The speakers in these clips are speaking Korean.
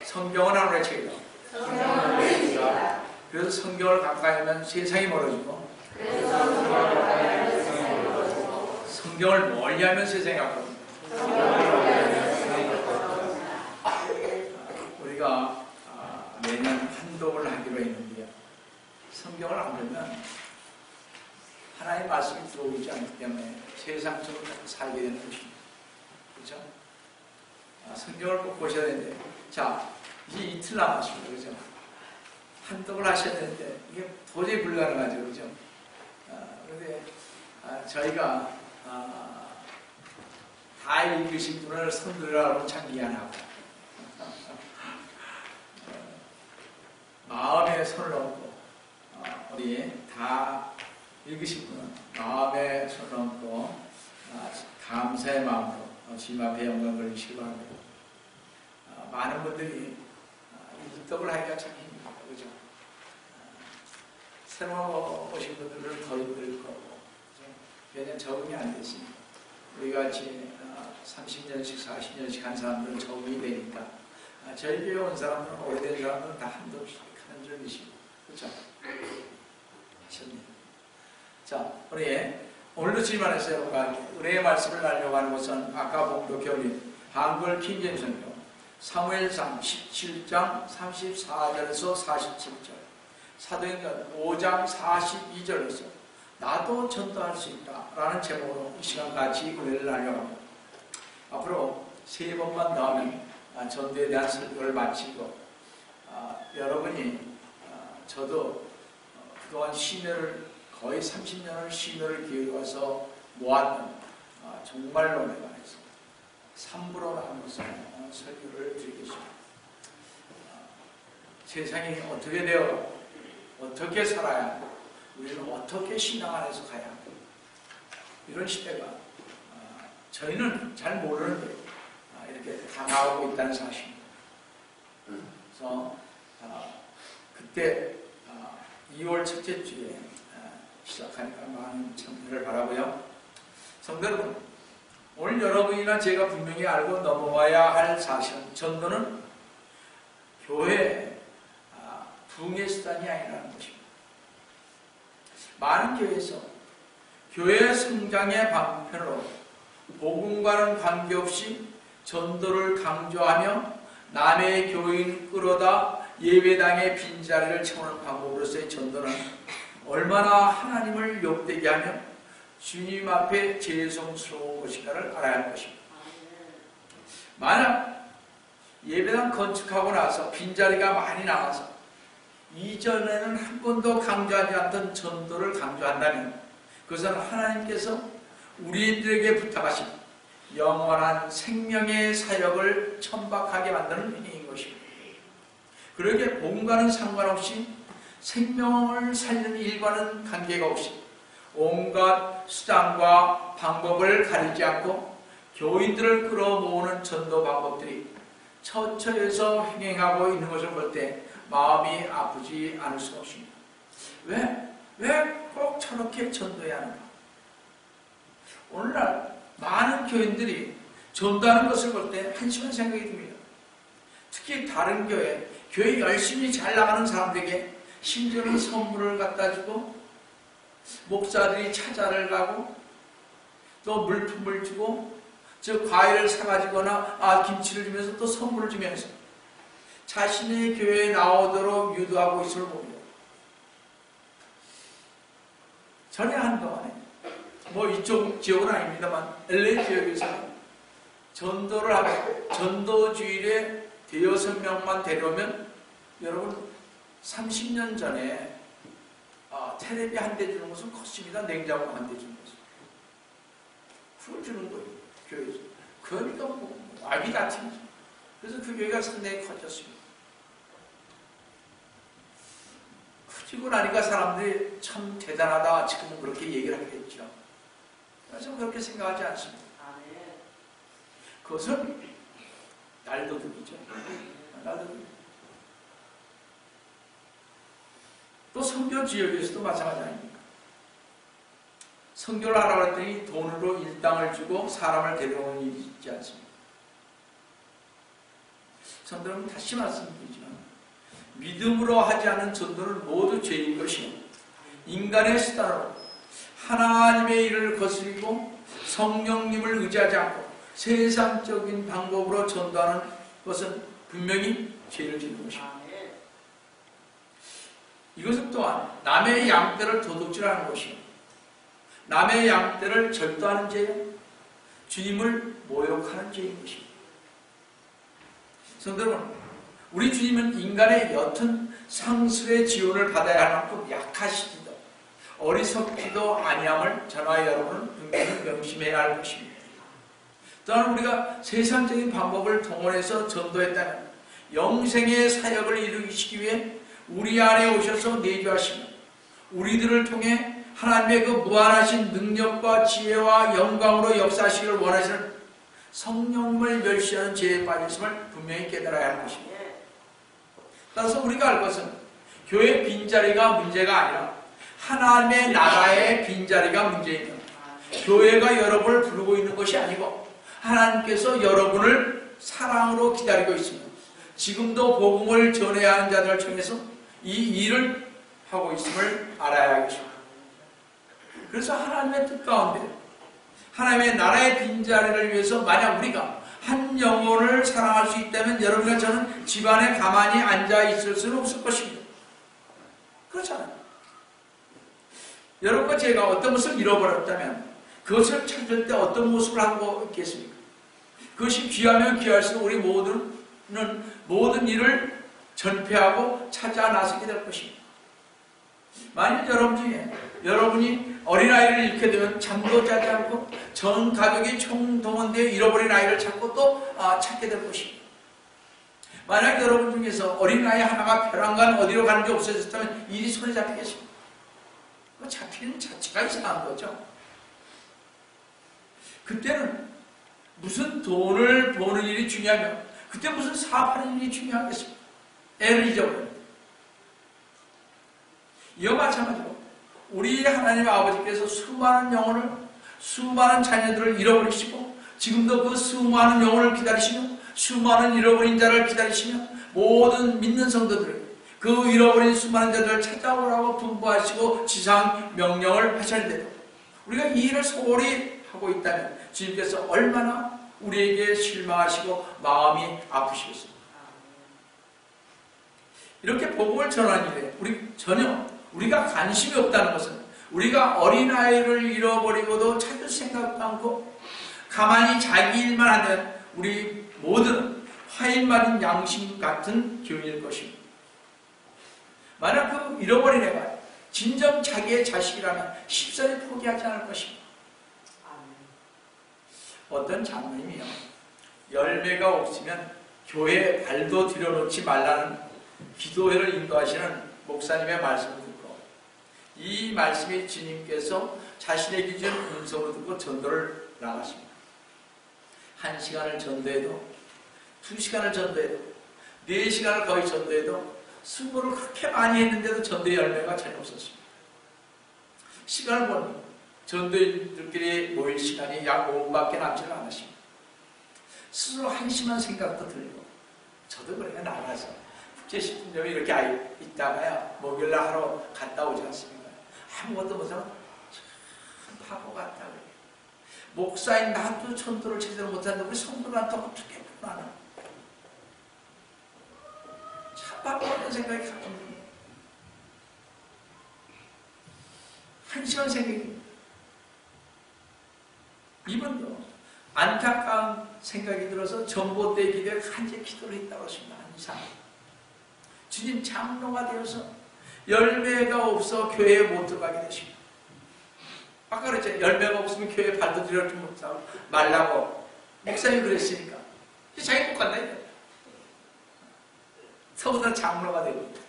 성경은 하늘의 책이다. 그래서 성경을 가까이 하면 세상이 멀어지고 성경을 멀리하면 세상이 가까워집니다. 우리가 매년 한독을 하기로 했는데요. 성경을 안 보면 하나님의 말씀이 들어오지 않기 때문에 세상처럼 살게 되는 것입니다. 그렇죠? 성경을 꼭 보셔야 되는데, 자, 이제 이틀 남았습니다. 그렇죠? 한독을 하셔야 되는데 이게 도저히 불가능하죠. 그렇죠? 그런데 저희가 다 읽으신 분을 손들으라고 참 미안하고 마음에 손을 얹고 우리 다 읽으신 분은 마음에 손을 얹고 감사의 마음으로 주님 앞에 영광을 돌리시기 바랍니다. 많은 분들이 입덕을 하기가 참 힘듭니다. 그죠? 새로 오신 분들은 더 힘들 거고, 왜냐면 적응이 안 됐습니다. 우리 같이 30년씩 40년씩 한 사람들은 적응이 되니까 저희 교회 온 사람들은 오래된 사람들은 다 한두 하는 줄 믿으시고, 그렇죠? 하셨네요. 자, 오늘도 주님 안에서 은혜의 말씀을 나누려고 하는 것은 아까 봉독해 올린 한글 킹제임스 성경 사무엘상 17장 34절에서 47절, 사도행전 5장 42절에서 나도 전도할 수 있다 라는 제목으로 이 시간 같이 은혜를 나누려고 합니다. 앞으로 3번만 더 하면 전도에 대한 설교를 마치고 여러분이 저도 그동안 심혈을 거의 30년을 심혈을 기울여서 모았던 정말로 내가 해서 3부로 나눠서 설교를 드리겠습니다. 세상이 어떻게 되어 어떻게 살아야 하고 우리는 어떻게 신앙 안에서 가야 하고 이런 시대가 저희는 잘 모르는데 이렇게 다가오고 있다는 사실입니다. 그래서 그때 2월 첫째 주에 시작하니까 많은 참여를 바라고요. 성도 여러분, 오늘 여러분이나 제가 분명히 알고 넘어가야 할 사실은 전도는 교회 부흥의 수단이 아니라는 것입니다. 많은 교회에서 교회 성장의 방편으로 복음과는 관계없이 전도를 강조하며 남의 교인 끌어다 예배당의 빈자리를 채우는 방법으로서의 전도는 얼마나 하나님을 욕되게 하며 주님 앞에 죄송스러운 것인가를 알아야 할 것입니다. 만약 예배당 건축하고 나서 빈자리가 많이 나와서 이전에는 한 번도 강조하지 않던 전도를 강조한다면 그것은 하나님께서 우리들에게 부탁하신 영원한 생명의 사역을 천박하게 만드는 행위인 것입니다. 그러기에 복음과는 상관없이 생명을 살리는 일과는 관계가 없이 온갖 수단과 방법을 가리지 않고 교인들을 끌어모으는 전도 방법들이 처처에서 행행하고 있는 것을 볼 때 마음이 아프지 않을 수가 없습니다. 왜 꼭 저렇게 전도해야 하는가? 오늘날 많은 교인들이 전도하는 것을 볼 때 한심한 생각이 듭니다. 특히 다른 교회 열심히 잘 나가는 사람들에게 심지어는 선물을 갖다 주고 목사들이 찾아를 가고 또 물품을 주고 즉 과일을 사가지거나 김치를 주면서 또 선물을 주면서 자신의 교회에 나오도록 유도하고 있음을 봅니다. 전에 한동안에 이쪽 지역은 아닙니다만 LA 지역에서 전도를 하고 전도주일에 대여섯 명만 데려오면 여러분 30년 전에 텔레비 한 대 주는 것은 컸습니다. 냉장고 한 대 주는 것은 그걸 주는 거예요. 교회에서. 그러니까 아기 다tim이죠. 그래서 그 교회가 상당히 커졌습니다. 커지고 나니까 사람들이 참 대단하다 지금은 그렇게 얘기를 하겠죠. 그래서 그렇게 생각하지 않습니다. 그것은 날도둑이죠. 날도둑. 또 선교 지역에서도 마찬가지 아닙니까? 선교를 하라고 했더니 돈으로 일당을 주고 사람을 데려오는 일이 있지 않습니까? 성도는 다시 말씀드리지만 믿음으로 하지 않은 전도는 모두 죄인 것이요 인간의 수단으로 하나님의 일을 거스리고 성령님을 의지하지 않고 세상적인 방법으로 전도하는 것은 분명히 죄를 짓는 것입니다. 이것은 또한 남의 양떼를 도둑질하는 것이요 남의 양떼를 절도하는 죄요 주님을 모욕하는 죄인 것입니다. 성도 여러분, 우리 주님은 인간의 옅은 상술의 지원을 받아야 할 만큼 약하시기도 어리석기도 아니함을 저와 여러분은 분명히 명심해야 할 것입니다. 또한 우리가 세상적인 방법을 동원해서 전도했다면 영생의 사역을 이루시기 위해 우리 안에 오셔서 내주하시며 우리들을 통해 하나님의 그 무한하신 능력과 지혜와 영광으로 역사하시기를 원하시는 성령을 멸시하는 죄에 빠졌음을 분명히 깨달아야 할 것입니다. 따라서 우리가 알 것은 교회 빈자리가 문제가 아니라 하나님의 나라의 빈자리가 문제입니다. 교회가 여러분을 부르고 있는 것이 아니고 하나님께서 여러분을 사랑으로 기다리고 있습니다. 지금도 복음을 전해야 하는 자들을 통해서 이 일을 하고 있음을 알아야 하겠습니다. 그래서 하나님의 뜻 가운데 하나님의 나라의 빈자리를 위해서 만약 우리가 한 영혼을 사랑할 수 있다면 여러분과 저는 집안에 가만히 앉아 있을 수는 없을 것입니다. 그렇잖아요. 여러분과 제가 어떤 것을 잃어버렸다면 그것을 찾을 때 어떤 모습을 하고 있겠습니까? 그것이 귀하면 귀할수록 우리 모든 일을 전폐하고 찾아 나서게 될 것입니다. 만일 여러분 중에 여러분이 어린아이를 잃게 되면 잠도 자지 않고 전 가족이 총동원되어 잃어버린 아이를 찾고 또 찾게 될 것입니다. 만약 여러분 중에서 어린아이 하나가 벼랑간 어디로 가는지 없어졌다면 일이 손에 잡히겠습니다. 잡히는 자체가 이상한 거죠. 그때는 무슨 돈을 버는 일이 중요하며 그때 무슨 사업하는 일이 중요하겠습니까? 애를 잊어버립니다. 이와 마찬가지로 우리 하나님 아버지께서 수많은 영혼을 수많은 자녀들을 잃어버리시고 지금도 그 수많은 영혼을 기다리시며 수많은 잃어버린 자를 기다리시며 모든 믿는 성도들을 그 잃어버린 수많은 자들을 찾아오라고 분부하시고 지상 명령을 하셨는데도 우리가 이 일을 소홀히 하고 있다면 주님께서 얼마나 우리에게 실망하시고 마음이 아프시겠습니까? 이렇게 복음을 전하는 일에 우리가 관심이 없다는 것은 우리가 어린아이를 잃어버리고도 찾을 생각도 않고 가만히 자기 일만 하는 우리 모두는 화인 맞은 양심 같은 교인일 것입니다. 만약 그 잃어버린 애가 진정 자기의 자식이라면 쉽사리 포기하지 않을 것입니다. 어떤 장로님이요, 열매가 없으면 교회에 발도 들여놓지 말라는 기도회를 인도하시는 목사님의 말씀을 듣고 이 말씀이 주님께서 자신의 기준 음성으로 듣고 전도를 나갔습니다. 1시간을 전도해도 2시간을 전도해도 4시간을 거의 전도해도 수고를 그렇게 많이 했는데도 전도의 열매가 전혀 없었습니다. 시간을 보니 전도인들끼리 모일 시간이 약 5분밖에 남지는 않았습니다. 스스로 한심한 생각도 들고 저도 그러니까 나가서 국제식품점에 이렇게 있다가요 목요일날 하러 갔다 오지 않습니까? 아무것도 못하고 참 바보 같다 그래요. 목사인 나도 전도를 제대로 못하는데 우리 성도들한테 어떻게 나는 참 바보 같은 생각이 가끔 듭니다. 한심한 생각이 이분도 안타까운 생각이 들어서 전봇대 기도에 간절히 기도를 했다고 하십니다. 한 이상 주님 장로가 되어서 열매가 없어 교회에 못 들어가게 되십니다. 아까 그랬죠. 열매가 없으면 교회에 발도 들여놓지 말라고 목사님이 그랬으니까 자기 못 간다. 서보다 장로가 되고 있다.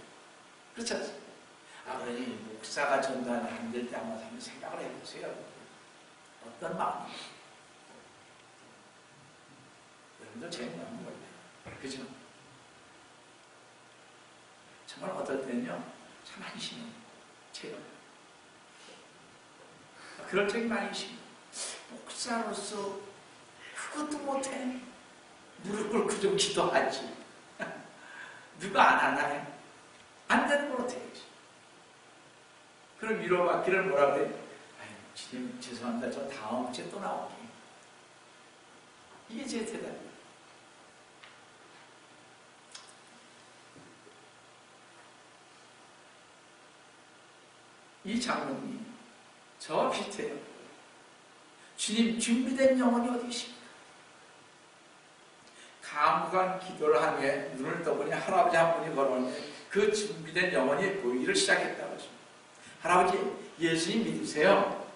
그렇지 않습니까? 그러니 목사가 전도하는 힘들 때 한번 생각을 해보세요. 어떤 마음입니까? 여러분들 제일 마음인 거예요. 그죠? 정말 어떨 때는요, 참 한심해요. 제가. 그럴 적이 많이 있습니다. 목사로서 그것도 못해. 무릎 꿇고 좀 기도하지. 누가 안 하나요? 안 되는 걸 어떻게 하지? 그럼 위로받기를 뭐라 그래? 아유, 주님 죄송합니다. 저 다음 주에 또 나올게요. 이게 제 대답이에요. 이 장로님이 저와 비슷해요. 주님 준비된 영혼이 어디 계십니까? 감격한 기도를 한 후에 눈을 떠보니 할아버지 한 분이 걸어오는데 그 준비된 영혼이 보이기를 시작했다고 하십니다. 할아버지 예수님 믿으세요?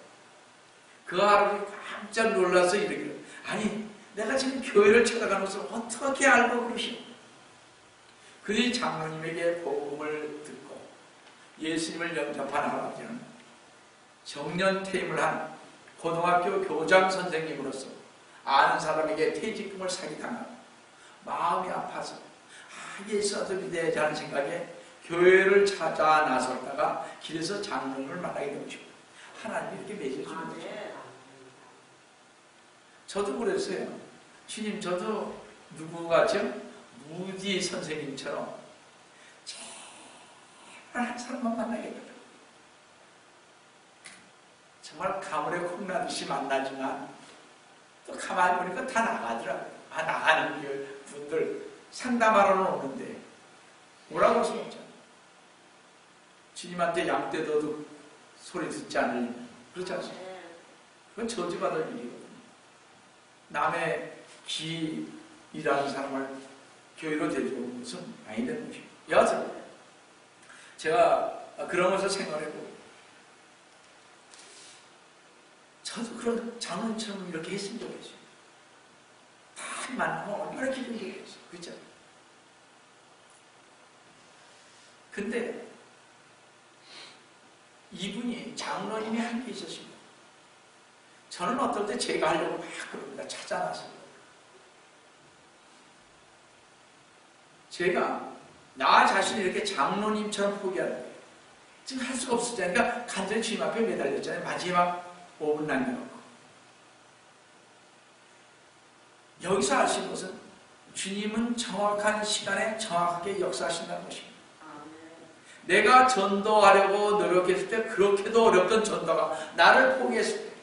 그 할아버지 깜짝 놀라서 이러기를 아니 내가 지금 교회를 찾아가는 것을 어떻게 알고 그러시오? 그의 장로님에게 복음을 듣고 예수님을 영접한 할아버지는 정년퇴임을 한 고등학교 교장 선생님으로서 아는 사람에게 퇴직금을 사기당하고 마음이 아파서 예수도 믿어야지 하는 생각에 교회를 찾아 나섰다가 길에서 장로님을 만나게 되죠. 하나님이 이렇게 맺어주는 거죠. 저도 그랬어요. 주님 저도 누구같이요? 무디 선생님처럼 제발 한 사람만 만나겠다. 정말 가물에 콩 나듯이 만나지만 또 가만히 보니까 다 나가더라고요. 나가는 분들 상담하러 오는데 뭐라고 할 수 없잖아요. 주님한테 양떼도둑 소리 듣지 않으려면 그렇지 않습니까? 그건 저주받을 일이거든요. 남의 기 일하는 사람을 교회로 데려오는 것은 아니라는 것입니다. 여하튼 제가 그런 것을 생각해보고 저도 그런 장로님처럼 이렇게 했으면 좋겠어요. 다 만나면 얼마나 기분 좋겠어요. 그렇죠? 근데 이분이 장로님이 한 게 있었습니다. 저는 어떨 때 제가 하려고 막 그럽니다. 찾아나서. 제가 나 자신을 이렇게 장로님처럼 포기하는 거예요. 지금 할 수가 없었잖아요. 그러니까 간절히 주님 앞에 매달렸잖아요. 마지막 5분 남겨놓고. 여기서 알 수 있는 것은 주님은 정확한 시간에 정확하게 역사하신다는 것입니다. 내가 전도하려고 노력했을 때 그렇게도 어렵던 전도가 나를 포기했을 때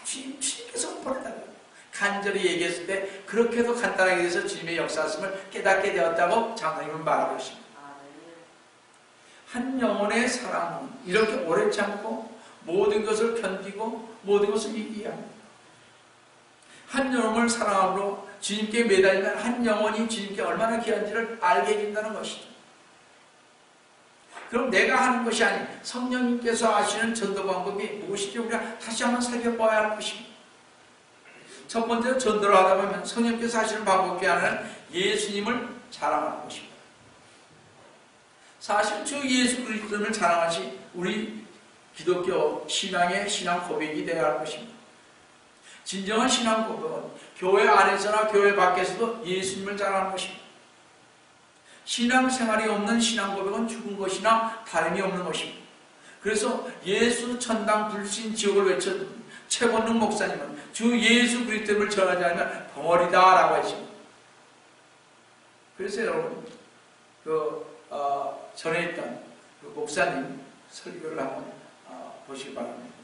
주님께서 보내달라고 간절히 얘기했을 때 그렇게도 간단하게 돼서 주님의 역사하심을 깨닫게 되었다고 장로님은 말하고 있습니다. 한 영혼의 사랑은 이렇게 오래 참고 모든 것을 견디고 모든 것을 이기게 합니다. 한 영혼을 사랑함으로 주님께 매달리면 한 영혼이 주님께 얼마나 귀한지를 알게 해준다는 것이죠. 그럼 내가 하는 것이 아닌 성령님께서 하시는 전도 방법이 무엇인지 우리가 다시 한번 살펴봐야 할 것입니다. 첫 번째로 전도를 하다 보면 성령님께서 하시는 방법 중에 하나는 예수님을 자랑하는 것입니다. 사실 주 예수 그리스도를 자랑하시 우리 기독교 신앙의 신앙 고백이 되어야 할 것입니다. 진정한 신앙 고백은 교회 안에서나 교회 밖에서도 예수님을 자랑하는 것입니다. 신앙생활이 없는 신앙 고백은 죽은 것이나 다름이 없는 것입니다. 그래서 예수 천당 불신 지옥을 외쳤던 최건능 목사님은 주 예수 그리스도를 전하지 않으면 벙어리다 라고 했습니다. 그래서 여러분 전에 있던 그 목사님 설교를 한번 보시기 바랍니다.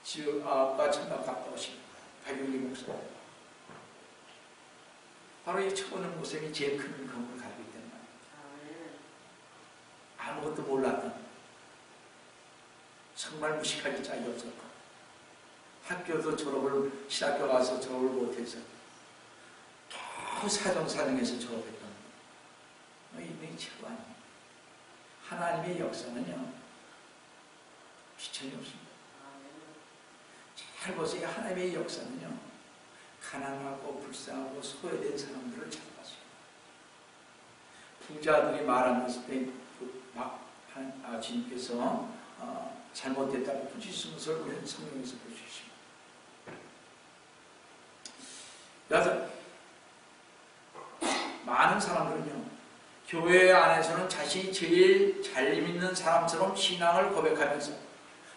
지옥과 천당 갔다 오신 박용기 목사님. 바로 이 최건능 목사님이 제일 큰 건물을 가지고 있단 말이에요. 아무것도 몰랐던 정말 무식하기 짝이 없었고 학교도 졸업을 신학교 가서 졸업을 못해서 겨우 사정에서 졸업했던 이분이 최고 아니에요. 하나님의 역사는요 귀천이 없습니다. 잘 보세요. 하나님의 역사는요 가난하고 불쌍하고 소외된 사람들을 찾아가세요. 부자들이 말하는 때 주님께서 잘못됐다고 부지시는 것을 우리는 성경에서 볼 수 있습니다. 그래서 많은 사람들은요 교회 안에서는 자신이 제일 잘 믿는 사람처럼 신앙을 고백하면서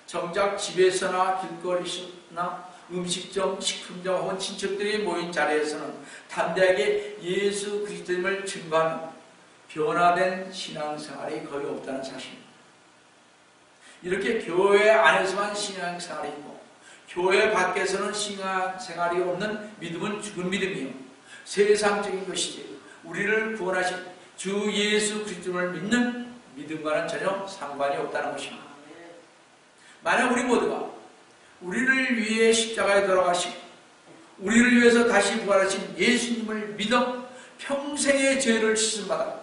정작 집에서나 길거리나 음식점, 식품점 혹은 친척들이 모인 자리에서는 담대하게 예수 그리스도님을 증거하는 변화된 신앙생활이 거의 없다는 사실입니다. 이렇게 교회 안에서만 신앙생활이 있고 교회 밖에서는 신앙생활이 없는 믿음은 죽은 믿음이요 세상적인 것이지 우리를 구원하신 주 예수 그리스도를 믿는 믿음과는 전혀 상관이 없다는 것입니다. 만약 우리 모두가 우리를 위해 십자가에 돌아가시고 우리를 위해서 다시 부활하신 예수님을 믿어 평생의 죄를 씻음받아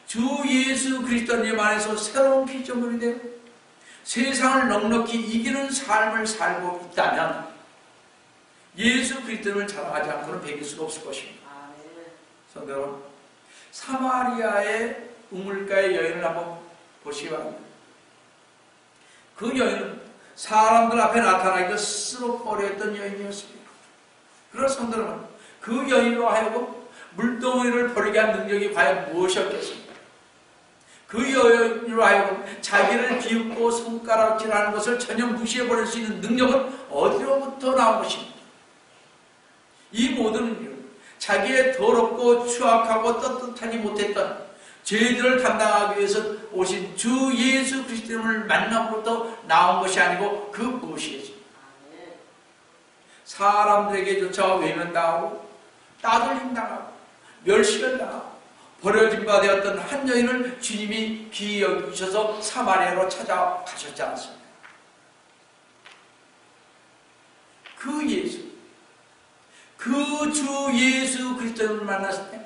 주 예수 그리스도님 안에서 새로운 피조물이 되어 세상을 넉넉히 이기는 삶을 살고 있다면 예수 그리스도를 자랑하지 않고는 배길 수가 없을 것입니다. 성도 여러분, 사마리아의 우물가의 여인을 한번 보시기 바랍니다. 그 여인은 사람들 앞에 나타나기도 스스로 꺼려했던 여인이었습니다. 그러나 성도 여러분, 그 여인으로 하여금 물덩어리를 버리게 한 능력이 과연 무엇이었겠습니까? 그 여인으로 하여금 자기를 비웃고 손가락질하는 것을 전혀 무시해버릴 수 있는 능력은 어디로부터 나온 것입니까? 이 모든 일은 자기의 더럽고 추악하고 떳떳하지 못했던 죄들을 감당하기 위해서 오신 주 예수 그리스도를 만남으로부터 나온 것이 아니고 그 무엇이겠습니까? 사람들에게조차 외면당하고 따돌림당하고 멸시를 당하고 버려진 바 되었던 한 여인을 주님이 귀히 여기셔서 사마리아로 찾아가셨지 않습니까? 그 예수, 그 주 예수 그리스도를 만났을 때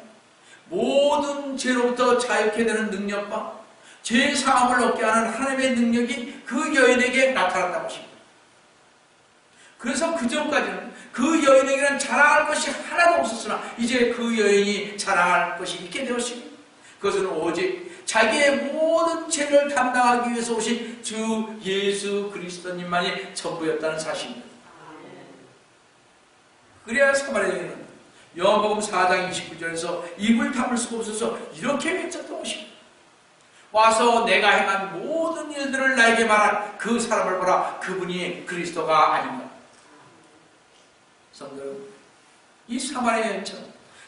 모든 죄로부터 자유케 되는 능력과 죄 사함을 얻게 하는 하나님의 능력이 그 여인에게 나타났다고 하십니다. 그래서 그 전까지는 그 여인에게는 자랑할 것이 하나도 없었으나 이제 그 여인이 자랑할 것이 있게 되었습니다. 그것은 오직 자기의 모든 죄를 담당하기 위해서 오신 주 예수 그리스도님만이 전부였다는 사실입니다. 그래야 사마리아 여인은 요한복음 4장 29절에서 입을 다물 수가 없어서 이렇게 외쳤던 것입니다. 와서 내가 행한 모든 일들을 나에게 말한 그 사람을 보라, 그분이 그리스도가 아닌가. 성도 여러분, 이 사마리아 여인처럼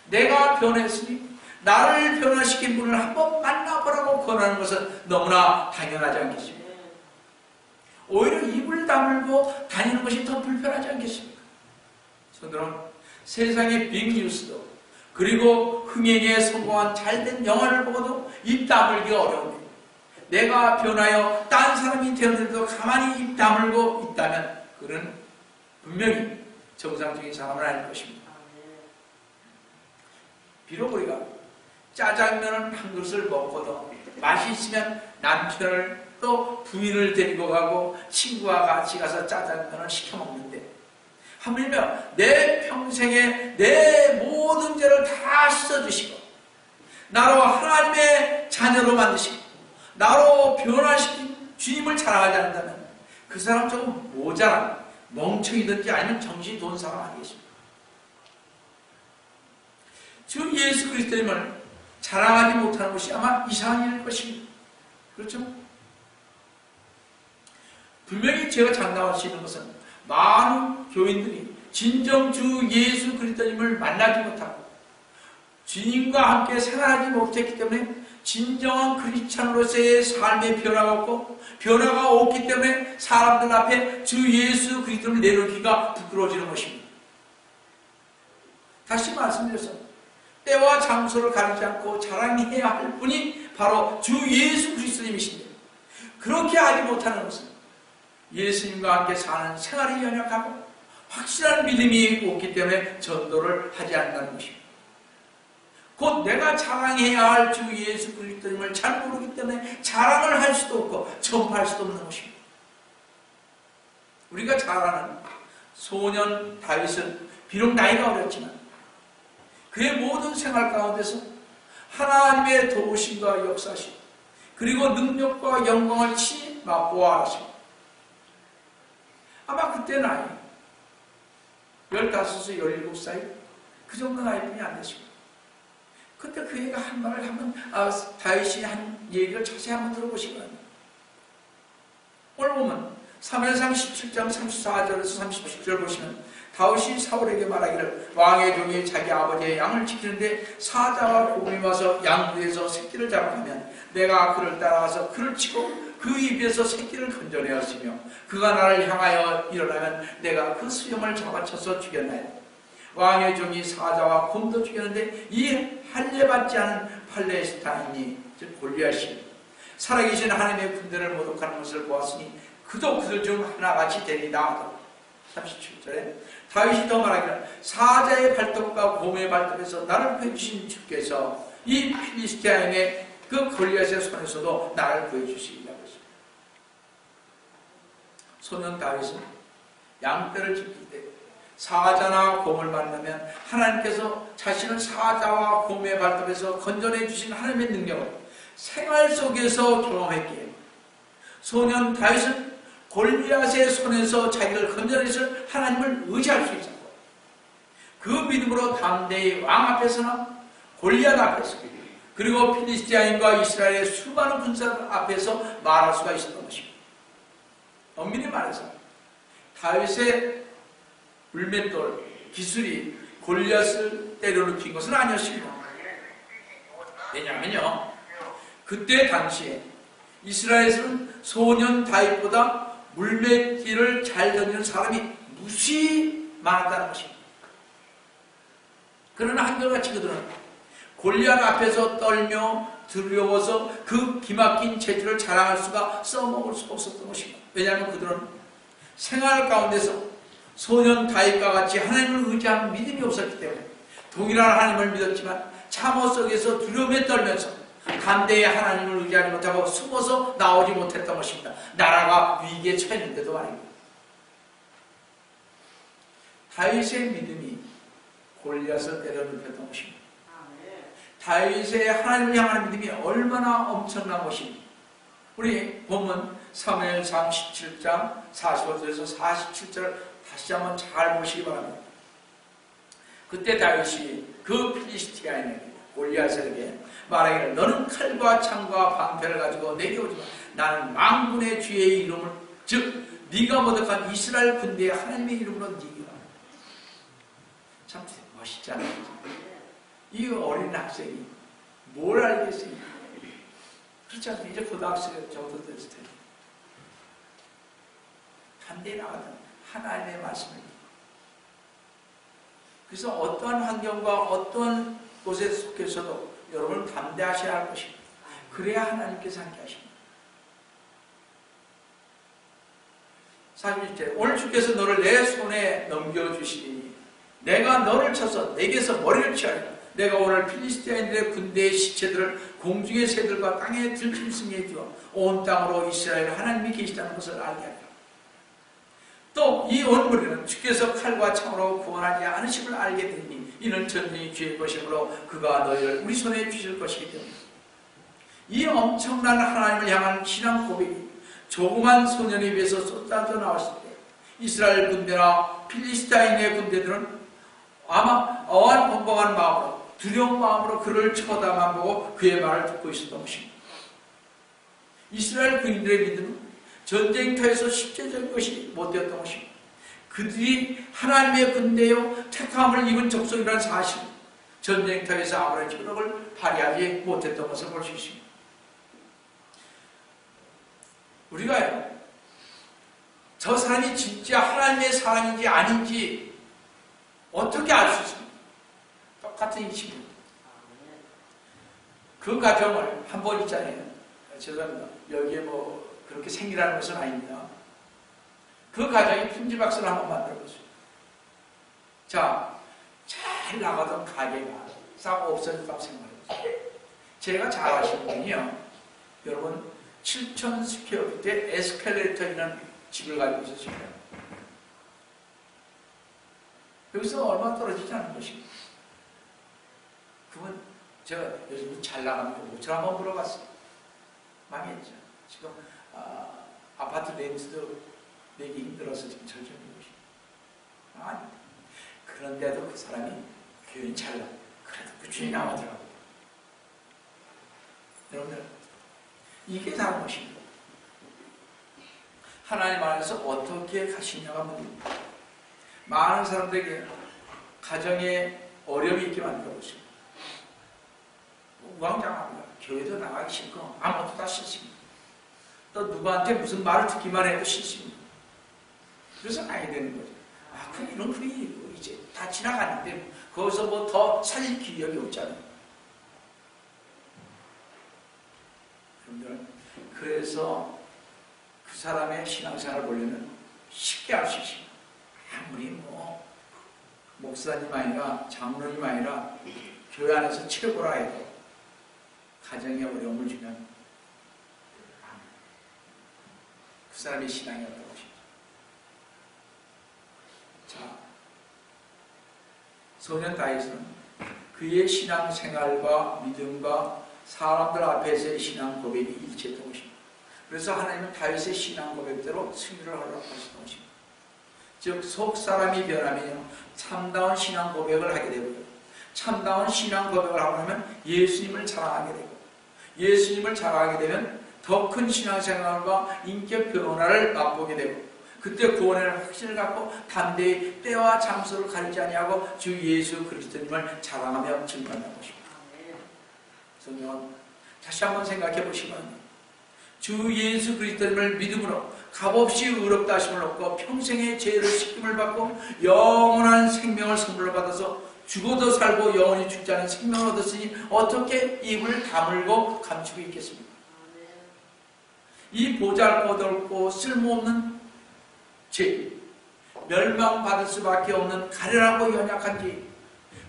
내가 변했으니 나를 변화시킨 분을 한번 만나보라고 권하는 것은 너무나 당연하지 않겠습니까? 오히려 입을 다물고 다니는 것이 더 불편하지 않겠습니까? 성도 여러분, 세상의 빅뉴스도 그리고 흥행에 성공한 잘된 영화를 보고도 입 다물기가 어려운데 내가 변하여 딴 사람이 되었는데도 가만히 입 다물고 있다면 그는 분명히 정상적인 사람은 아닐 것입니다. 비록 우리가 짜장면을 한 그릇을 먹고도 맛이 있으면 남편을 또 부인을 데리고 가고 친구와 같이 가서 짜장면을 시켜 먹는데 하물며 내 평생에 내 모든 죄를 다 씻어주시고 나로 하나님의 자녀로 만드시고 나로 변화시킨 주님을 자랑하지 않는다면 그 사람 조금 모자란 멍청이든지 아니면 정신이 돈 사람 아니겠습니까? 주 예수 그리스도님을 자랑하지 못하는 것이 아마 이상한 일일 것입니다. 그렇죠? 분명히 제가 장담할 수 있는 것은 많은 교인들이 진정 주 예수 그리스도님을 만나지 못하고 주님과 함께 생활하지 못했기 때문에 진정한 크리스찬으로서의 삶의 변화가 없고 변화가 없기 때문에 사람들 앞에 주 예수 그리스도를 내놓기가 부끄러워지는 것입니다. 다시 말씀드려서 때와 장소를 가리지 않고 자랑해야 할 분이 바로 주 예수 그리스도님이신데 그렇게 하지 못하는 것은 예수님과 함께 사는 생활이 연약하고 확실한 믿음이 없기 때문에 전도를 하지 않는다는 것입니다. 곧 내가 자랑해야 할 주 예수 그리스도님을 잘 모르기 때문에 자랑을 할 수도 없고 전파할 수도 없는 것입니다. 우리가 잘 아는 소년 다윗은 비록 나이가 어렸지만 그의 모든 생활 가운데서 하나님의 도우심과 역사심 그리고 능력과 영광을 친히 맛보아 하십니다. 아마 그때 나이 15살, 17살 그 정도 나이뿐이 안 되십니다. 그때 그 애가 한 말을 한번 다윗이 한 얘기를 자세히 한번 들어보시기 바랍니다. 오늘 보면 사무엘상 17장 34절에서 37절 보시면 다윗이 사울에게 말하기를 왕의 종이 자기 아버지의 양을 지키는데 사자와 곰이 와서 양부에서 새끼를 잡아가면 내가 그를 따라가서 그를 치고 그 입에서 새끼를 건져내었으며 그가 나를 향하여 일어나면 내가 그 수염을 잡아쳐서 죽였나이다. 왕의 종이 사자와 곰도 죽였는데 이 할례받지 않은 팔레스타인이 즉 골리앗이 살아계신 하나님의 군대를 모독하는 것을 보았으니 그도 그들 중 하나같이 되리다. 37절에 다윗이 더 말하기를 사자의 발톱과 곰의 발톱에서 나를 구해주신 주께서 이 필리스티아인의 그 골리앗의 손에서도 나를 구해주시리라고 했습니다. 소년 다윗은 양떼를 지킬 때 사자나 곰을 만나면 하나님께서 자신을 사자와 곰의 발톱에서 건져내 주신 하나님의 능력을 생활 속에서 경험했기에 소년 다윗은 골리앗의 손에서 자기를 건져내실 하나님을 의지할 수 있었고 그 믿음으로 담대히 왕 앞에서나 골리앗 앞에서 그리고 필리스티아인과 이스라엘의 수많은 군사들 앞에서 말할 수가 있었던 것입니다. 엄밀히 말해서 다윗의 물맷돌 기술이 골리앗을 때려눕힌 것은 아니었습니다. 왜냐하면요, 그때 당시에 이스라엘에서는 소년 다윗보다 물맷길을 잘 던지는 사람이 무시 많았다는 것입니다. 그러나 한결같이 그들은 골리앗 앞에서 떨며 두려워서 그 기막힌 재주를 자랑할 수가 써먹을 수 없었던 것입니다. 왜냐하면 그들은 생활 가운데서 소년 다윗과 같이 하나님을 의지하는 믿음이 없었기 때문에 동일한 하나님을 믿었지만 참호 속에서 두려움에 떨면서 담대히 하나님을 의지하지 못하고 숨어서 나오지 못했던 것입니다. 나라가 위기에 처했는데도 말입니다. 다윗의 믿음이 골리앗을 때려눕혔던 것입니다. 다윗의 하나님을 향하는 믿음이 얼마나 엄청난 것입니다. 우리 본문 사무엘상 17장 45절에서 47절 다시 한번 잘 보시기 바랍니다. 그때 다윗이 그 필리스티아인에게 골리앗에게 말하기를 너는 칼과 창과 방패를 가지고 내게 오지마. 나는 만군의 주의 이름을 즉 네가 모독한 이스라엘 군대의 하나님의 이름으로 네가. 참 멋있잖아요. 이 어린 학생이 뭘 알겠습니까? 그렇지 않습니까? 이제 고등학생 정도 됐을 텐데 담대히 나가던 하나님의 말씀을 그래서 어떠한 환경과 어떠한 곳에 속해서도 여러분 담대하셔야 할 것입니다. 그래야 하나님께서 함께 하십니다. 31절 오늘 주께서 너를 내 손에 넘겨주시니 내가 너를 쳐서 내게서 머리를 취하리라. 내가 오늘 필리스티아인들의 군대의 시체들을 공중의 새들과 땅에 들짐승에 주어 온 땅으로 이스라엘 하나님이 계시다는 것을 알게 하리라. 또 이 온 무리는 주께서 칼과 창으로 구원하지 않으심을 알게 되니 이는 전쟁이 주의 것이므로 그가 너희를 우리 손에 주실 것이기 때문에 이 엄청난 하나님을 향한 신앙 고백이 조그만 소년에 비해서 쏟아져 나왔을 때 이스라엘 군대나 필리스타인의 군대들은 아마 어안벙벙한 마음으로 두려운 마음으로 그를 쳐다만 보고 그의 말을 듣고 있었던 것입니다. 이스라엘 군인들의 믿음은 전쟁터에서 실제적인 것이 못되었던 것입니다. 그들이 하나님의 군대요 택함을 입은 족속이라는 사실 전쟁터에서 아무런 기록을 발휘하지 못했던 것을 볼 수 있습니다. 우리가요 저 사람이 진짜 하나님의 사람인지 아닌지 어떻게 알 수 있습니까? 똑같은 이치입니다. 그 가정을 한 번 있잖아요. 죄송합니다. 여기에 뭐 그렇게 생기라는 것은 아닙니다. 그 가정이 품지박스를 한번 만들어보세요. 자, 잘 나가던 가게가 싹 없어졌다고 생각해보세요. 제가 잘 아시는 분이요. 여러분 7,000 스퀘어피트의 에스컬레이터 있는 집을 가지고 있었습니다. 여기서 얼마 떨어지지 않은 것입니다. 그분 제가 요즘 잘 나가면 옷을 한번 물어봤어요. 망했죠. 지금 아파트 렌트도 내기 힘들어서 지금 절정인 것입니다. 아니, 그런데도 그 사람이 교회는 잘 나가요. 그래도 꾸준히 나가더라고요. 여러분들 이게 다른 것입니다. 하나님 안에서 어떻게 가시냐가 문제입니다. 많은 사람들에게 가정에 어려움이 있게 만들어 보시고 우왕좌왕합니다. 교회도 나가기 싫고 아무것도 다 싫습니다. 또 누구한테 무슨 말을 듣기만 해도 싫습니다. 그래서 나게 되는 거죠. 아, 그 이런 그게 이제 다 지나갔는데 거기서 뭐 더 살릴 기력이 없잖아요. 여러분들, 그래서 그 사람의 신앙생활을 보려면 쉽게 할 수 있습니다. 아무리 뭐 목사님 아니라 장로님 아니라 교회 안에서 최고라 해도 가정에 어려움을 주면 그 사람의 신앙이 어떤 것이죠. 자, 소년 다윗은 그의 신앙생활과 믿음과 사람들 앞에서의 신앙 고백이 일치했던 것입니다. 그래서 하나님은 다윗의 신앙 고백대로 승리를 허락하셨던 것입니다. 즉 속 사람이 변하면요 참다운 신앙 고백을 하게 되고요. 참다운 신앙 고백을 하고 나면 예수님을 자랑하게 되고 예수님을 자랑하게 되면 더 큰 신앙생활과 인격 변화를 맛보게 되고 그때 구원의 확신을 갖고 담대히 때와 장소를 가리지 아니하고 주 예수 그리스도님을 자랑하며 증거한다는 것입니다. 성경은 다시 한번 생각해 보시면 주 예수 그리스도님을 믿음으로 값없이 의롭다 하심을 얻고 평생의 죄를 씻김을 받고 영원한 생명을 선물로 받아서 죽어도 살고 영원히 죽지 않은 생명을 얻었으니 어떻게 입을 다물고 감추고 있겠습니까? 이 보잘것없고 쓸모없는 죄, 멸망받을 수밖에 없는 가련하고 연약한 죄,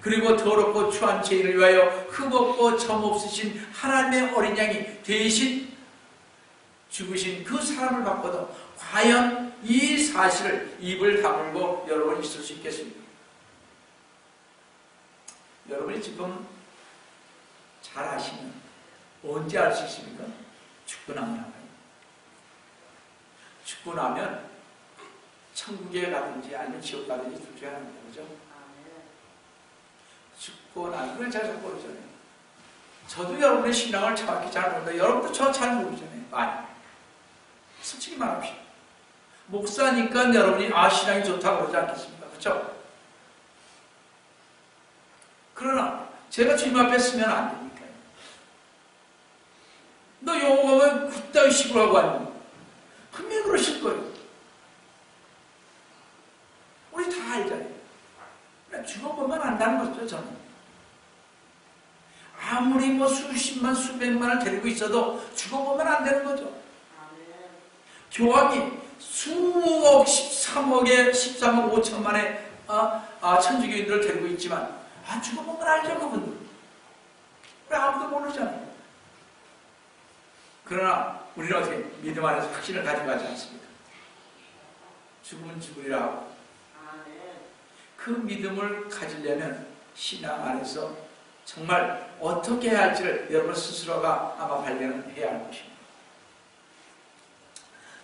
그리고 더럽고 추한 죄를 위하여 흠없고 점없으신 하나님의 어린 양이 대신 죽으신 그 사람을 받고도 과연 이 사실을 입을 다물고 여러분이 있을 수 있겠습니까? 여러분이 지금 잘 아시면 언제 알 수 있습니까? 죽고 나면. 죽고 나면 천국에 가든지 아니면 지옥 가든지 둘 중에 하나입니다. 그죠? 죽고 나면 그건 잘 모르잖아요. 저도 여러분의 신앙을 정확히 잘 모르는데 여러분도 저 잘 모르잖아요. 많이. 솔직히 말합시다. 목사니까 여러분이 신앙이 좋다고 그러지 않겠습니까? 그렇죠? 그러나 제가 주님 앞에 서면 안 되니까요. 너 영어가 왜 그따위 식으로 하고 왔니? 분명히 그러실 거예요. 우리 다 알잖아요. 죽어보면 안다는 거죠, 저는. 아무리 뭐 수십만, 수백만을 데리고 있어도 죽어보면 안 되는 거죠. 교황이 수억, 13억에 13억 5천만의 천주교인들을 데리고 있지만 죽어보면 알죠, 그분들. 우리 아무도 모르잖아요. 그러나 우리는 어떻게 믿음 안에서 확신을 가지고 가지 않습니다. 죽으면 죽으리라 하고 그 믿음을 가지려면 신앙 안에서 정말 어떻게 해야 할지를 여러분 스스로가 아마 발견을 해야 할 것입니다.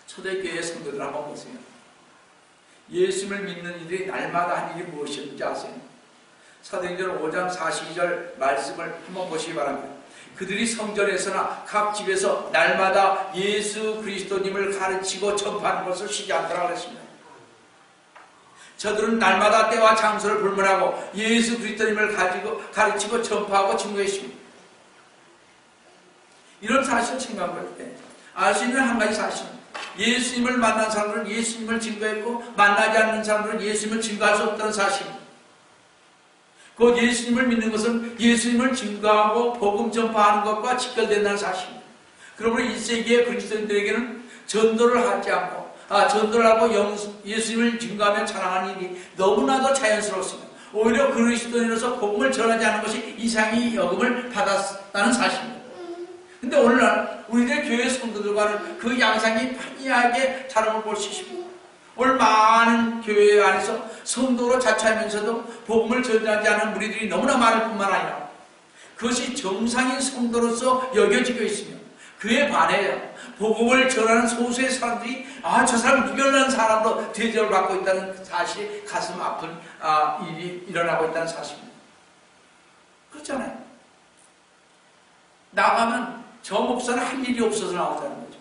초대교회 성도들 한번 보세요. 예수님을 믿는 이들이 날마다 한 일이 무엇이었는지 아세요? 사도행전 5장 42절 말씀을 한번 보시기 바랍니다. 그들이 성전에서나 각 집에서 날마다 예수 그리스도님을 가르치고 전파하는 것을 쉬지 않더라 그랬습니다. 저들은 날마다 때와 장소를 불문하고 예수 그리스도님을 가르치고 전파하고 증거했습니다. 이런 사실을 생각할 때 알 수 있는 한 가지 사실은 예수님을 만난 사람들은 예수님을 증거했고 만나지 않는 사람들은 예수님을 증거할 수 없다는 사실입니다. 그 예수님을 믿는 것은 예수님을 증거하고 복음 전파하는 것과 직결된다는 사실입니다. 그러므로 1세기의 그리스도인들에게는 전도를 하지 않고 전도를 하고 예수님을 증거하며 찬양하는 일이 너무나도 자연스러웠습니다. 오히려 그리스도인으로서 복음을 전하지 않은 것이 이상히 여김을 받았다는 사실입니다. 근데 오늘날 우리들 교회 성도들과는 그 양상이 판이하게 다름을 볼 수 있습니다. 오늘 많은 교회 안에서 성도로 자처하면서도 복음을 전하지 않은 무리들이 너무나 많을 뿐만 아니라 그것이 정상인 성도로서 여겨지고 있으며 그에 반해 복음을 전하는 소수의 사람들이 저 사람 유별난 사람으로 대접을 받고 있다는 사실이 가슴 아픈 일이 일어나고 있다는 사실입니다. 그렇잖아요. 나가면 저 목사는 할 일이 없어서 나오자는 거죠.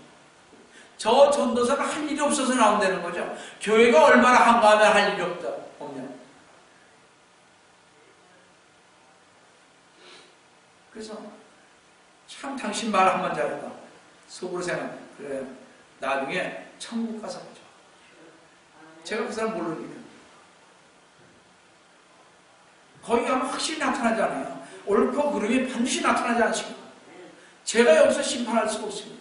저 전도사는 할 일이 없어서 나온다는 거죠. 교회가 얼마나 한가하면 할 일이 없냐. 그래서 참 당신 말 한번 잘했다. 속으로 생각. 그래요. 나중에 천국 가서 보죠. 제가 그 사람 모르니까. 거기 가면 확실히 나타나잖아요. 옳고 그름이 반드시 나타나지 않습니까? 제가 여기서 심판할 수가 없습니다.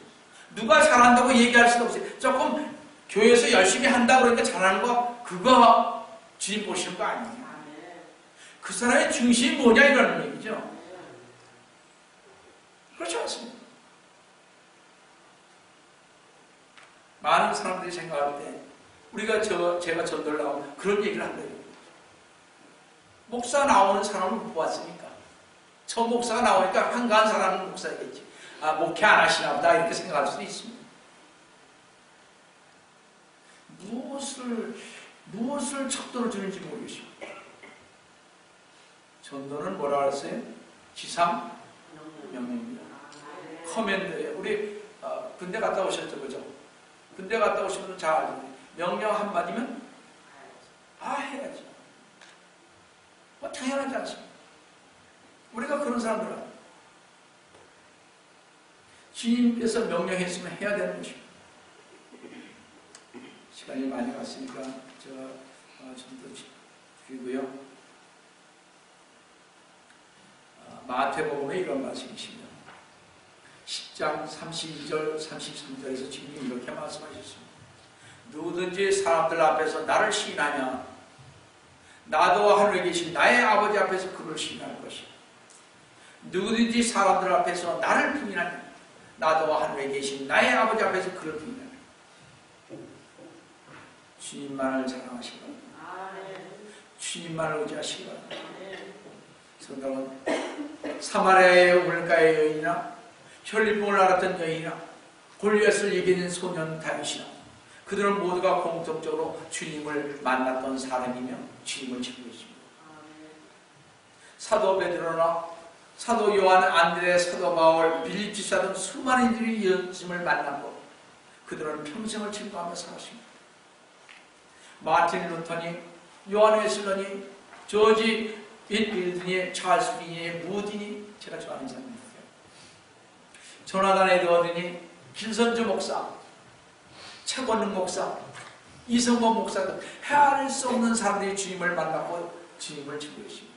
누가 잘한다고 얘기할 수도 없어요. 조금 교회에서 열심히 한다고 그러니까 잘하는 거 그거 주님 보시는 거 아니에요. 그 사람의 중심이 뭐냐 이런 얘기죠. 그렇지 않습니다. 많은 사람들이 생각할 때 우리가 제가 전도를 나오면 그런 얘기를 한다. 목사 나오는 사람을 못 봤으니까 저 목사가 나오니까 한가한 사람은 목사이겠지. 아, 목회 안 하시나 보다 이렇게 생각할 수도 있습니다. 무엇을 척도를 주는지 모르겠습니다. 전도는 뭐라 그랬어요? 지상 명령입니다. 커맨드예요. 우리 군대 갔다 오셨죠, 그죠? 군대 갔다 오시면 잘 알죠. 명령 한마디면 해야죠. 뭐 당연하지 않습니까? 우리가 그런 사람들은 주님께서 명령했으면 해야 되는 것입니다. 시간이 많이 갔으니까 제가 좀 더 드리고요. 마태복음에 이런 말씀이 있습니다. 10장 32절 33절에서 주님이 이렇게 말씀하셨습니다. 누구든지 사람들 앞에서 나를 시인하냐 나도 하늘에 계신 나의 아버지 앞에서 그를 시인할 것이다. 누구든지 사람들 앞에서 나를 부인하냐 나도 하늘에 계신 나의 아버지 앞에서 그를 부인하냐. 주님만을 사랑하시고 주님만을 의지하시고 성경은 사마리아의 우물가의 여인이나 혈리병을 앓았던 여인이나 골리앗을 이기는 소년 다윗이나 그들은 모두가 공통적으로 주님을 만났던 사람이며 주님을 지키고 있습니다. 사도 베드로나 사도 요한, 안드레, 사도 바울, 빌립 지사 등 수많은 이들이 예수님을 만났고 그들은 평생을 증거하며 살았습니다. 마틴 루터니, 요한 웨슬러니, 조지 윗빌드니, 찰스 비니, 무디니 제가 좋아하는 사람입니다. 조나단 에드워드니, 길선주 목사, 최권능 목사, 이성범 목사 등 헤아릴 수 없는 사람들이 주님을 만났고 주님을 증거해 주십니다.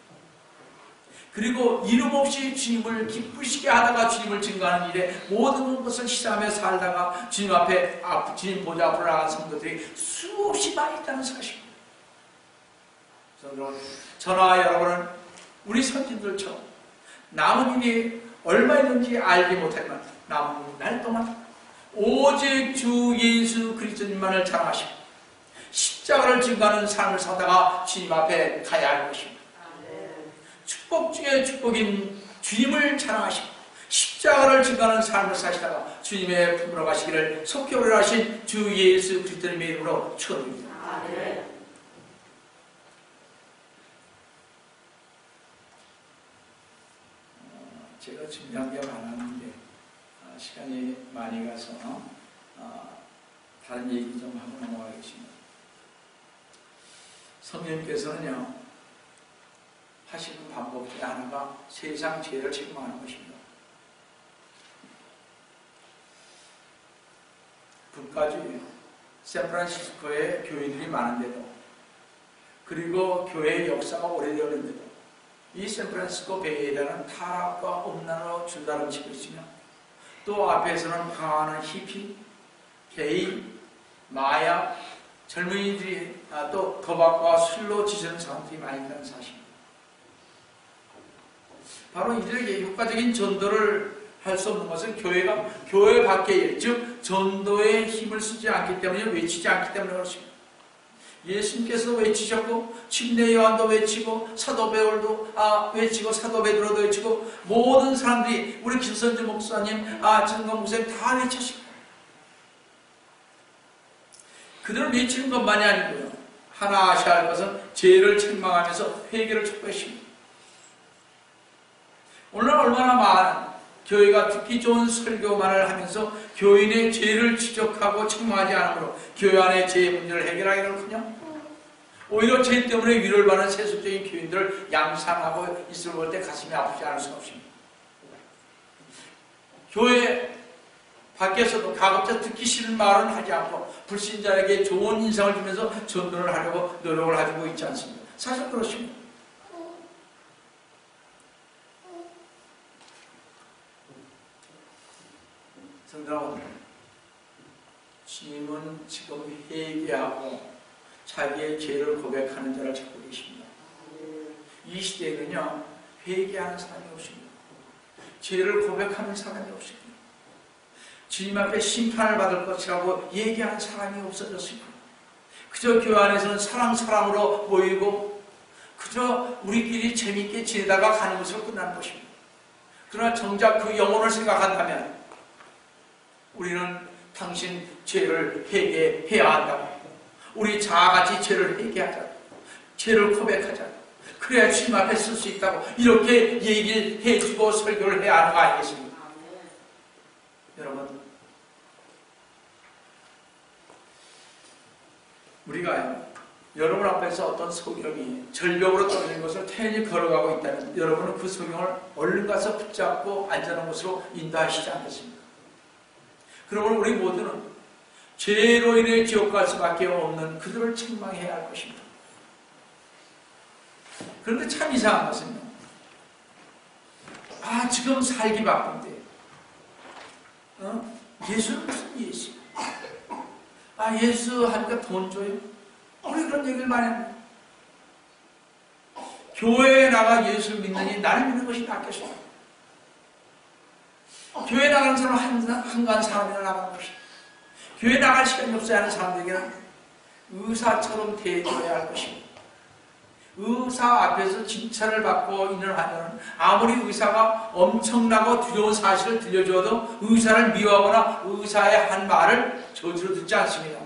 그리고 이름 없이 주님을 기쁘시게 하다가 주님을 증거하는 일에 모든 것을 시사하며 살다가 주님 앞에 주님 보좌 앞으로 나간 성도들이 수없이 많이 있다는 사실입니다. 저와 여러분은 우리 선진들처럼 남은 일이 얼마 있는지 알지 못하지만 남은 날 동안 오직 주 예수 그리스도님만을 자랑하시고 십자가를 증거하는 삶을 살다가 주님 앞에 가야 할 것입니다. 축복 중에 축복인 주님을 자랑하시고 십자가를 증거하는 삶을 사시다가 주님의 품으로 가시기를 속히 오리라 하신 주 예수 그리스도님의 이름으로 축원드립니다. 제가 준비한 게 많았는데 시간이 많이 가서 다른 얘기 좀 하고 넘어가겠습니다. 성령님께서는요 하시는 방법 중에 하나가 세상 죄를 책망하는 것입니다. 북까지 샌프란시스코에 교인들이 많은데도 그리고 교회의 역사가 오래되었는데도 이 샌프란시스코 베이에리아는 타락과 음란으로 줄다름치고 있으며 또 앞에서는 방황하는 히피, 게이, 마약, 젊은이들이 또 도박과 술로 지새는 사람들이 많이 있다는 사실입니다. 바로 이들에게 효과적인 전도를 할 수 없는 것은 교회 밖의 일, 즉 전도에 힘을 쓰지 않기 때문에 외치지 않기 때문에 그렇습니다. 예수님께서도 외치셨고 침례 요한도 외치고 사도 베드로도 외치고 사도 베드로도 외치고 모든 사람들이 우리 김선주 목사님, 정건 목사님 다 외쳤습니다. 그들을 외치는 것만이 아니고요. 하나 아셔야 할 것은 죄를 책망하면서 회개를 촉구했습니다. 오늘 얼마나 많은 교회가 듣기 좋은 설교만을 하면서 교인의 죄를 지적하고 책망하지 않으므로 교회 안의 죄 문제를 해결하기는커녕 오히려 죄 때문에 위로를 받는 세속적인 교인들을 양산하고 있을 볼 때 가슴이 아프지 않을 수가 없습니다. 교회 밖에서도 가급적 듣기 싫은 말은 하지 않고 불신자에게 좋은 인상을 주면서 전도를 하려고 노력을 가지고 있지 않습니다. 사실 그렇습니다. 성도, 주님은 지금 회개하고 자기의 죄를 고백하는 자를 찾고 계십니다. 이 시대에는요, 회개하는 사람이 없습니다. 죄를 고백하는 사람이 없습니다. 주님 앞에 심판을 받을 것이라고 얘기하는 사람이 없어졌습니다. 그저 교회 안에서는 사랑으로 모이고 그저 우리끼리 재밌게 지내다가 가는 것으로 끝나는 것입니다. 그러나 정작 그 영혼을 생각한다면 우리는 당신 죄를 회개해야 한다고, 우리 자아같이 죄를 회개하자, 죄를 고백하자, 그래야 주님 앞에 쓸 수 있다고 이렇게 얘기를 해주고 설교를 해야 하는 거 아니겠습니까? 여러분, 우리가 여러분 앞에서 어떤 성경이 절벽으로 떨어진 것을 태연히 걸어가고 있다면 여러분은 그 성경을 얼른 가서 붙잡고 안전한 곳으로 인도하시지 않겠습니까? 그러므로 우리 모두는 죄로 인해 지옥 갈 수밖에 없는 그들을 책망해야 할 것입니다. 그런데 참 이상한 것은요, 지금 살기 바쁜데 예수는 무슨 예수? 예수 하니까 돈 줘요? 우리 그런 얘기를 많이 합니다. 교회에 나가 예수를 믿느니 나를 믿는 것이 낫겠어. 교회 나가는 사람은 한간 사람이나 나가는 것이다. 교회 나갈 시간이 없어야 하는 사람들에게는 의사처럼 대해줘야 할 것입니다. 의사 앞에서 칭찬을 받고 있는 한은 아무리 의사가 엄청나고 두려운 사실을 들려줘도 의사를 미워하거나 의사의 한 말을 저주로 듣지 않습니다.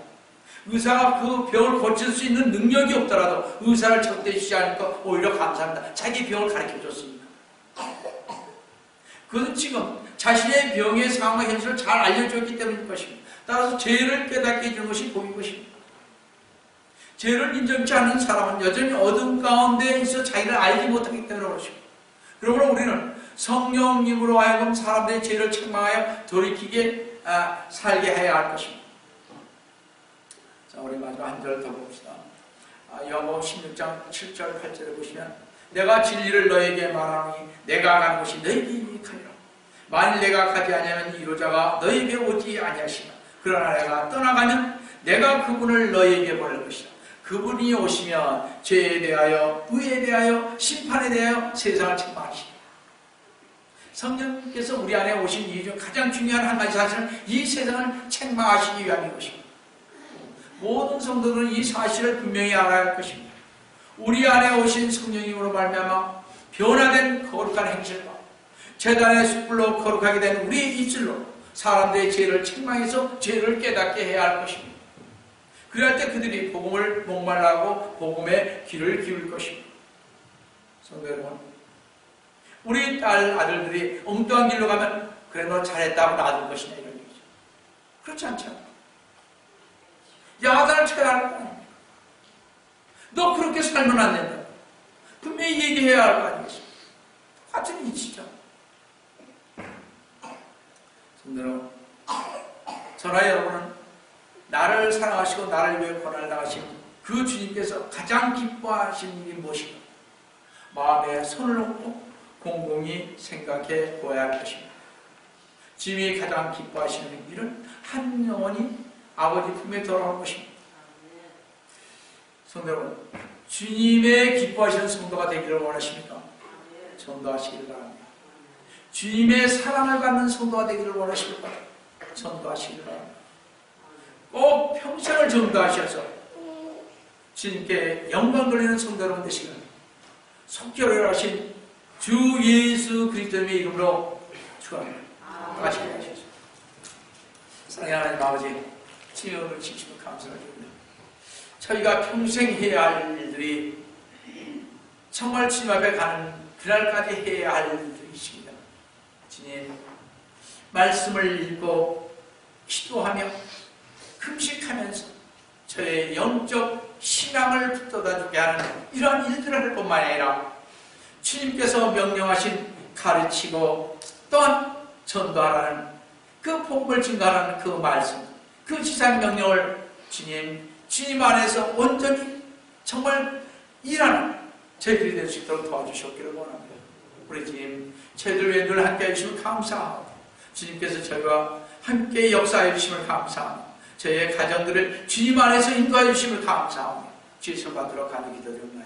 의사가 그 병을 고칠 수 있는 능력이 없더라도 의사를 적대시하지 않으니까 오히려 감사합니다. 자기 병을 가르쳐줬습니다. 그것은 지금 자신의 병의 상황과 현실을 잘 알려줬기 때문일 것입니다. 따라서 죄를 깨닫게 해주는 것이 복인 것입니다. 죄를 인정치 않는 사람은 여전히 어둠 가운데 있어 자기를 알지 못하기 때문에 그렇습니다. 그러므로 우리는 성령님으로 하여금 사람들의 죄를 책망하여 돌이키게 살게 해야 할 것입니다. 자, 우리 마지막 한 절 더 봅시다. 요한복음 16장 7절 8절에 보시면 내가 진리를 너에게 말하노니 내가 가는 곳이 너에게 유익하리라. 만일 내가 가지 아니하면 이로자가 너에게 오지 아니하시나 그러나 내가 떠나가면 내가 그분을 너에게 보낼 것이다. 그분이 오시면 죄에 대하여 의에 대하여 심판에 대하여 세상을 책망하시다. 성령님께서 우리 안에 오신 이유 중 가장 중요한 한 가지 사실은 이 세상을 책망하시기 위함인 것입니다. 모든 성도들은 이 사실을 분명히 알아야 할 것입니다. 우리 안에 오신 성령님으로 말미암아 변화된 거룩한 행실과 제단의 숯불로 거룩하게 된 우리의 입술로 사람들의 죄를 책망해서 죄를 깨닫게 해야 할 것입니다. 그럴 때 그들이 복음을 목말라하고 복음에 귀를 기울일 것입니다. 성도 여러분, 우리 딸 아들들이 엉뚱한 길로 가면 그래 너 잘했다고 놔둘 것이냐 이런 얘기죠. 그렇지 않죠. 야단을 쳐야 할 거 아닙니까? 너 그렇게 살면 안 된다. 분명히 얘기해야 할 거 아니겠습니까? 같은 이치죠. 성도 여러분, 저나 여러분은 나를 사랑하시고 나를 위해 고난을 당하신 그 주님께서 가장 기뻐하시는 일이 무엇인가? 마음에 손을 얹고 공공히 생각해 보아야 할 것입니다. 주님이 가장 기뻐하시는 일은 한 영혼이 아버지 품에 돌아오는 것입니다. 성도 여러분, 주님의 기뻐하시는 성도가 되기를 원하십니까? 전도하시기를 바랍니다. 주님의 사랑을 받는 성도가 되기를 원하십니까? 전도하시기를 바랍니다. 꼭 평생을 전도하셔서 주님께 영광 돌리는 성도 여러분 되시기를 속결을 하신 주 예수 그리스도의 이름으로 축원합니다. 같이 기도하시죠. 사랑하는 하나님 아버지, 주님을 지키시고 감사드립니다. 저희가 평생 해야 할 일들이 정말 주님 앞에 가는 그날까지 해야 할 일들이 있습니다. 주님, 말씀을 읽고 기도하며 금식하면서 저의 영적 신앙을 붙들어주게 하는 이러한 일들을 할 뿐만 아니라 주님께서 명령하신 가르치고 또한 전도하라는 그 복음을 증가하는 그 말씀, 그 지상 명령을 주님 안에서 온전히 정말 일하는 저희들이 될 수 있도록 도와주시기를 원합니다. 우리 주님, 저희들 위해 늘 함께해 주시면 감사하고 주님께서 저희와 함께 역사해 주심을 감사합니다. 저희의 가정들을 주님 안에서 인도해 주심을 감사합니다. 주의 손 받들어 가는 기도드립니다.